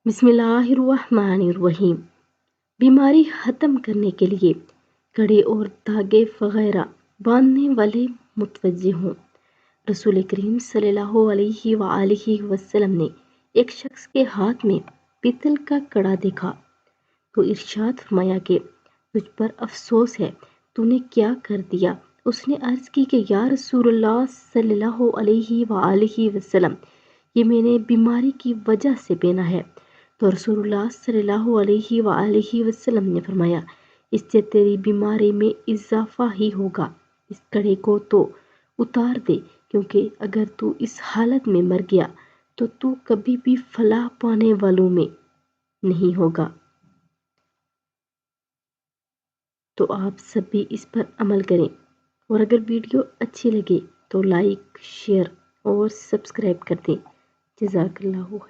بسم اللہ الرحمن الرحیم۔ بیماری ختم کرنے کے لیے کڑے اور دھاگے وغیرہ باندھنے والے متوجہ ہوں۔ رسول کریم صلی اللہ علیہ وآلہ وسلم نے ایک شخص کے ہاتھ میں پیتل کا کڑا دیکھا تو ارشاد فرمایا کہ تجھ پر افسوس ہے، تو نے کیا کر دیا؟ اس نے عرض کی کہ یا رسول اللہ صلی اللہ علیہ وآلہ وسلم، یہ میں نے بیماری کی وجہ سے پہنا ہے۔ تو رسول اللہ صلی اللہ علیہ وآلہ وسلم نے فرمایا، اس سے تیری بیماری میں اضافہ ہی ہوگا، اس کڑے کو تو اتار دے، کیونکہ اگر تو اس حالت میں مر گیا تو کبھی بھی فلاح پانے والوں میں نہیں ہوگا۔ تو آپ سب بھی اس پر عمل کریں، اور اگر ویڈیو اچھی لگے تو لائک، شیئر اور سبسکرائب کر دیں۔ جزاک اللہ خیر۔